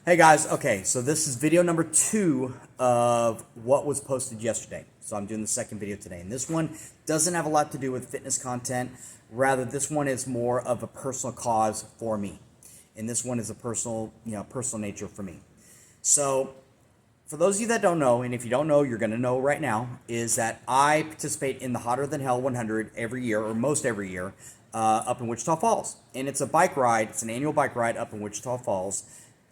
Hey guys, okay, so this is video number 2 of what was posted yesterday. So I'm doing the second video today, and this one doesn't have a lot to do with fitness content. Rather, this one is more of a personal cause for me, and this one is a personal, personal nature for me. So, for those of you that don't know, and if you don't know, you're going to know right now, is that I participate in the Hotter Than Hell 100 every year, or most every year, up in Wichita Falls, and it's a bike ride. It's an annual bike ride up in Wichita Falls.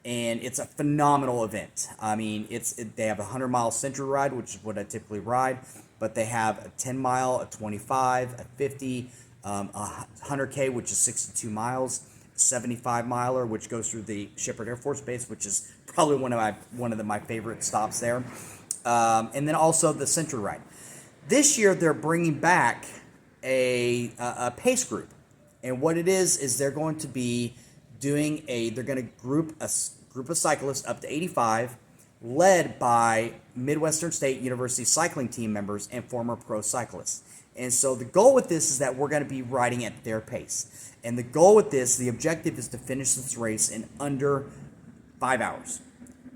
And it's a phenomenal event. I mean, they have a 100-mile century ride, which is what I typically ride, but they have a 10-mile, a 25, a 50, a 100K, which is 62 miles, 75-miler, which goes through the Shepherd Air Force Base, which is probably one of my favorite stops there, and then also the century ride. This year, they're bringing back a pace group, and what it is they're going to be they're going to group a group of cyclists up to 85, led by Midwestern State University cycling team members and former pro cyclists. And so the goal with this is that we're going to be riding at their pace. And the goal with this, the objective is to finish this race in under 5 hours.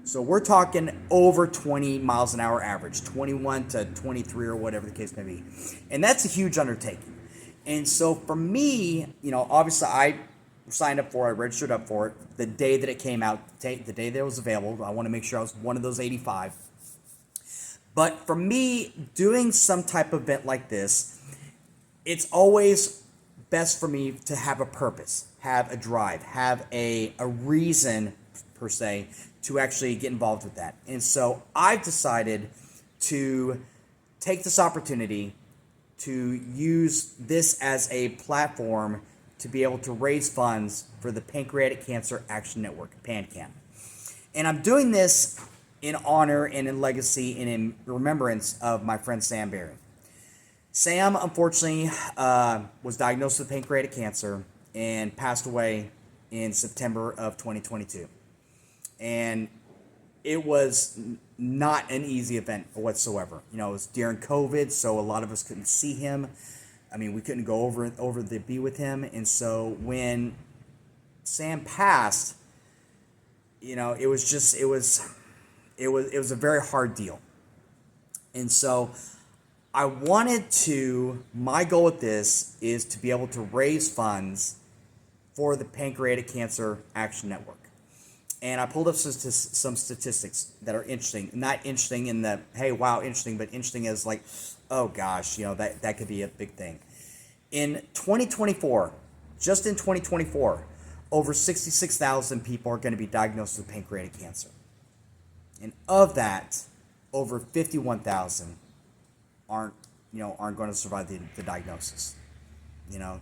So we're talking over 20 miles an hour average, 21 to 23 or whatever the case may be. And that's a huge undertaking. And so for me, obviously I signed up for it, I registered up for it the day that it came out, the day that it was available. I want to make sure I was one of those 85. But for me, doing some type of event like this, it's always best for me to have a purpose, have a drive, have a reason, per se, to actually get involved with that. And so I've decided to take this opportunity to use this as a platform to be able to raise funds for the Pancreatic Cancer Action Network, PanCAN. And I'm doing this in honor and in legacy and in remembrance of my friend Sam Berry. Sam, unfortunately, was diagnosed with pancreatic cancer and passed away in September of 2022. And it was not an easy event whatsoever. It was during COVID, so a lot of us couldn't see him. I mean, we couldn't go over to be with him, and so when Sam passed, it was a very hard deal, and so my goal with this is to be able to raise funds for the Pancreatic Cancer Action Network, and I pulled up some statistics that are interesting, not interesting in the hey wow interesting, but interesting as like, oh gosh, that could be a big thing. In 2024, just in 2024, over 66,000 people are going to be diagnosed with pancreatic cancer. And of that, over 51,000 aren't going to survive the diagnosis.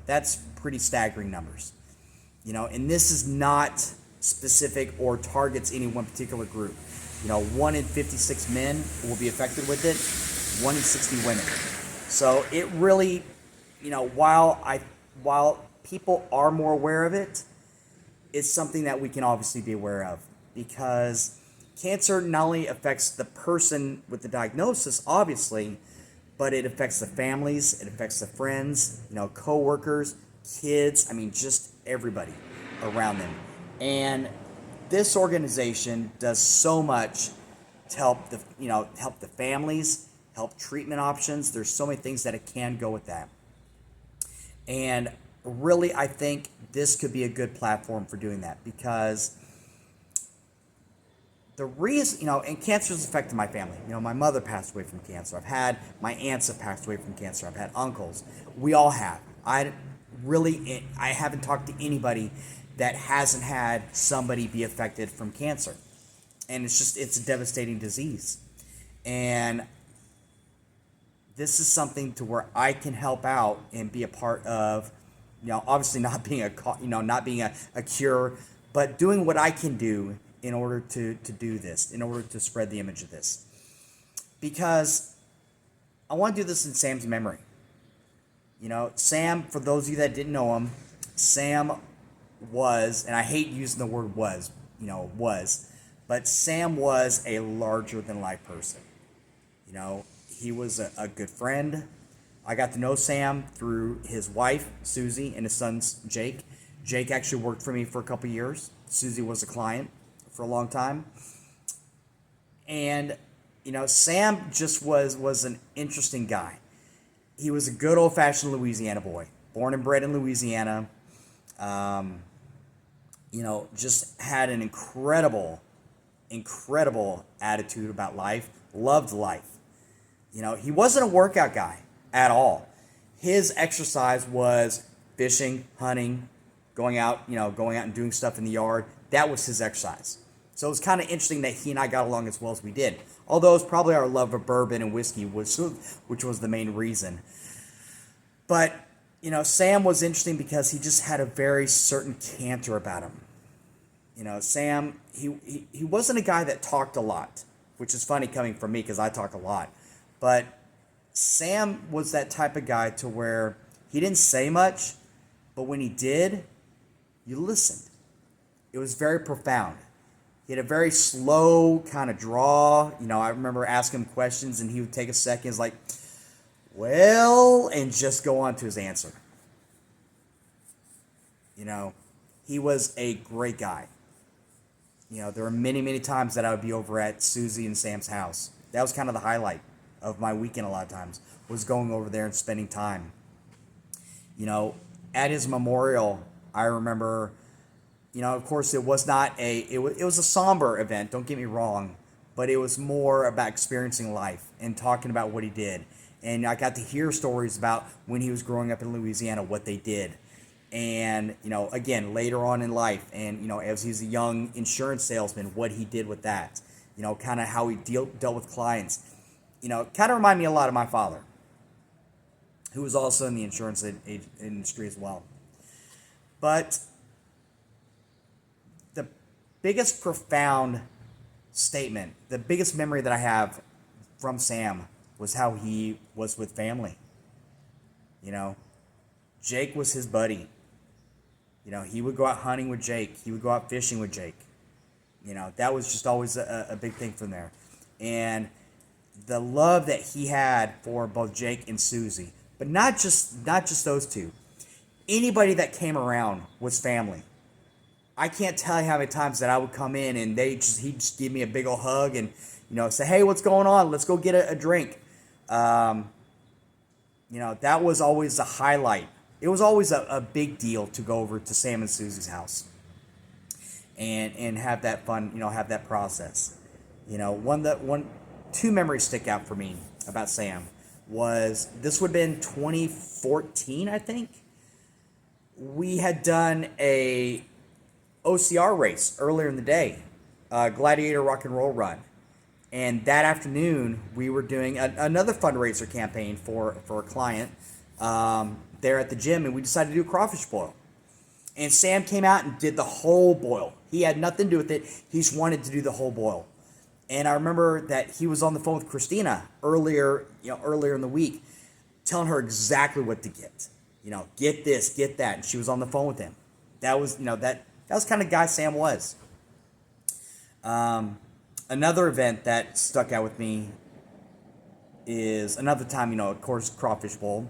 That's pretty staggering numbers. And this is not specific or targets any one particular group. 1 in 56 men will be affected with it, 1 in 60 women. So it really, while people are more aware of it, it's something that we can obviously be aware of, because cancer not only affects the person with the diagnosis, obviously, but it affects the families, it affects the friends, co-workers, kids, just everybody around them. And this organization does so much to help the families, help treatment options. There's so many things that it can go with that. And really, I think this could be a good platform for doing that, because the reason, and cancer has affected my family. My mother passed away from cancer. I've had my aunts have passed away from cancer. I've had uncles. We all have. I haven't talked to anybody that hasn't had somebody be affected from cancer. And it's a devastating disease. And this is something to where I can help out and be a part of, obviously not being a cure, but doing what I can do in order to do this, in order to spread the image of this. Because I want to do this in Sam's memory. Sam, for those of you that didn't know him, Sam was, and I hate using the word was, but Sam was a larger than life person. He was a good friend. I got to know Sam through his wife, Susie, and his son, Jake. Jake actually worked for me for a couple years. Susie was a client for a long time. And, Sam just was an interesting guy. He was a good old-fashioned Louisiana boy, born and bred in Louisiana. Just had an incredible attitude about life, loved life. He wasn't a workout guy at all. His exercise was fishing, hunting, going out and doing stuff in the yard. That was his exercise. So it was kind of interesting that he and I got along as well as we did. Although it's probably our love of bourbon and whiskey, which was the main reason. But, Sam was interesting because he just had a very certain canter about him. Sam, he wasn't a guy that talked a lot, which is funny coming from me because I talk a lot. But Sam was that type of guy to where he didn't say much, but when he did, you listened. It was very profound. He had a very slow kind of draw. I remember asking him questions and he would take a second. He's like, well, and just go on to his answer. He was a great guy. There were many, many times that I would be over at Susie and Sam's house. That was kind of the highlight of my weekend a lot of times, was going over there and spending time. At his memorial, I remember, of course it was not it was a somber event, don't get me wrong, but it was more about experiencing life and talking about what he did. And I got to hear stories about when he was growing up in Louisiana, what they did. And, again, later on in life, and, as he's a young insurance salesman, what he did with that, kind of how he dealt with clients, kind of remind me a lot of my father, who was also in the insurance industry as well. But the biggest profound statement, the biggest memory that I have from Sam was how he was with family. Jake was his buddy. He would go out hunting with Jake. He would go out fishing with Jake. That was just always a big thing from there. And the love that he had for both Jake and Susie, but not just those two. Anybody that came around was family. I can't tell you how many times that I would come in and he'd just give me a big old hug and, say, hey, what's going on? Let's go get a drink. That was always a highlight. It was always a big deal to go over to Sam and Susie's house and have that fun, have that process. Two memories stick out for me about Sam was, this would have been 2014, I think. We had done a OCR race earlier in the day, Gladiator Rock and Roll Run. And that afternoon, we were doing another fundraiser campaign for a client there at the gym, and we decided to do a crawfish boil. And Sam came out and did the whole boil. He had nothing to do with it. He just wanted to do the whole boil. And I remember that he was on the phone with Christina earlier in the week, telling her exactly what to get. Get this, get that. And she was on the phone with him. That was, that was kind of guy Sam was. Another event that stuck out with me is another time, of course, crawfish bowl,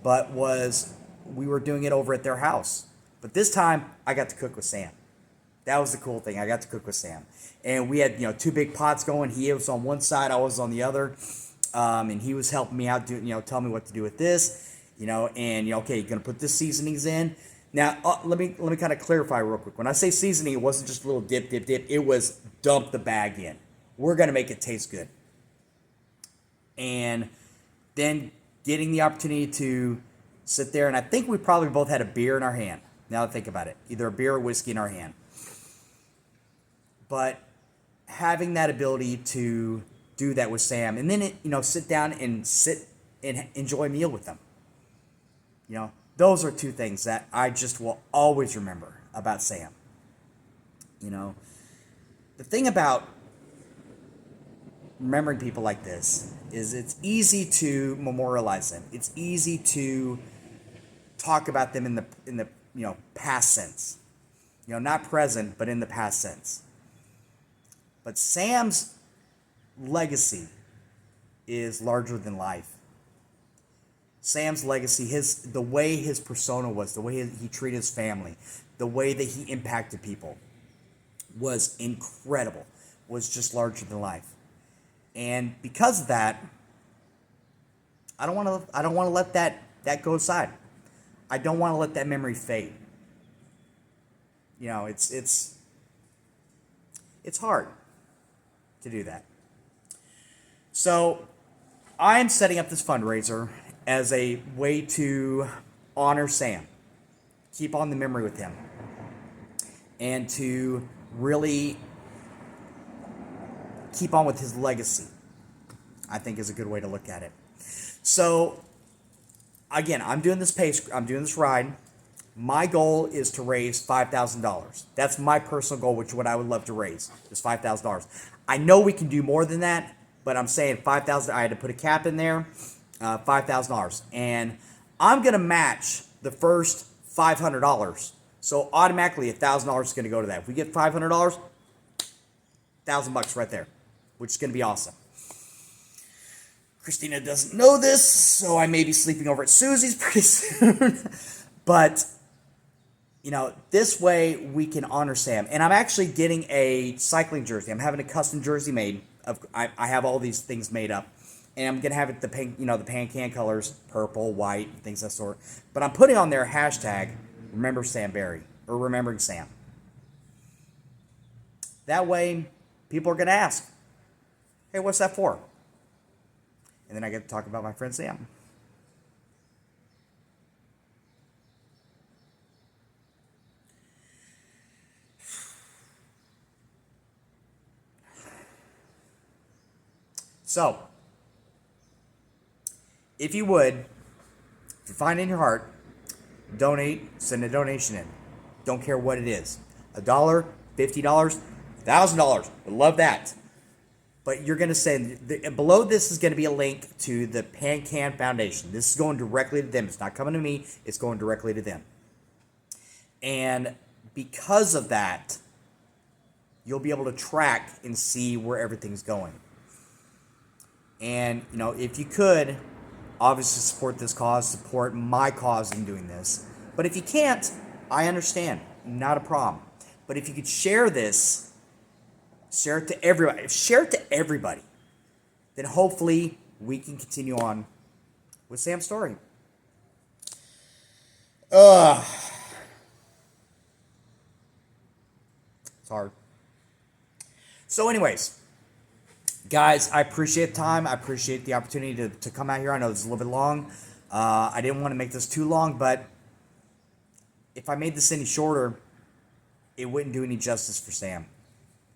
but we were doing it over at their house. But this time, I got to cook with Sam. That was the cool thing. I got to cook with Sam. And we had, two big pots going. He was on one side, I was on the other. And he was helping me out, tell me what to do with this, and, okay, you're going to put this seasonings in. Now, let me kind of clarify real quick. When I say seasoning, it wasn't just a little dip. It was dump the bag in. We're going to make it taste good. And then getting the opportunity to sit there, and I think we probably both had a beer in our hand. Now that I think about it, either a beer or whiskey in our hand. But having that ability to do that with Sam, and then sit down and enjoy a meal with them. Those are two things that I just will always remember about Sam. The thing about remembering people like this is it's easy to memorialize them. It's easy to talk about them in the past sense. Not present, but in the past sense. But Sam's legacy is larger than life. Sam's legacy, the way his persona was, the way he treated his family, the way that he impacted people was incredible, was just larger than life. And because of that, I don't want to let that go aside. I don't want to let that memory fade. You know, it's hard to do that. So I am setting up this fundraiser as a way to honor Sam, keep on the memory with him, and to really keep on with his legacy, I think is a good way to look at it. So again, I'm doing this ride. My goal is to raise $5,000. That's my personal goal, which is what I would love to raise, is $5,000. I know we can do more than that, but I'm saying $5,000. I had to put a cap in there, $5,000, and I'm gonna match the first $500. So automatically $1,000 is gonna go to that. If we get $500, $1,000 right there, which is gonna be awesome. Christina doesn't know this, so I may be sleeping over at Susie's pretty soon. But, you know, this way we can honor Sam. And I'm actually getting a cycling jersey. I'm having a custom jersey made. I have all these things made up. And I'm going to have it the PanCAN colors, purple, white, things of that sort. But I'm putting on there hashtag Remember Sam Berry, or Remembering Sam. That way, people are going to ask, hey, what's that for? And then I get to talk about my friend Sam. So, if you would, if you find it in your heart, donate, send a donation in. Don't care what it is. $1, $50, $1,000. I love that. But you're going to send, below this is going to be a link to the PanCAN Foundation. This is going directly to them. It's not coming to me. It's going directly to them. And because of that, you'll be able to track and see where everything's going. And, you know, if you could, obviously support this cause, support my cause in doing this. But if you can't, I understand. Not a problem. But if you could share this, share it to everybody. Then hopefully we can continue on with Sam's story. It's hard. So anyways, guys, I appreciate the time. I appreciate the opportunity to come out here. I know this is a little bit long. I didn't want to make this too long, but if I made this any shorter, it wouldn't do any justice for Sam.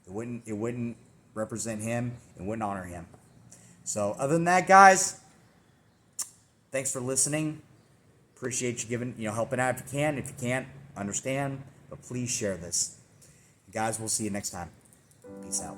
It wouldn't represent him. It wouldn't honor him. So other than that, guys, thanks for listening. Appreciate you helping out if you can. If you can't, understand. But please share this. Guys, we'll see you next time. Peace out.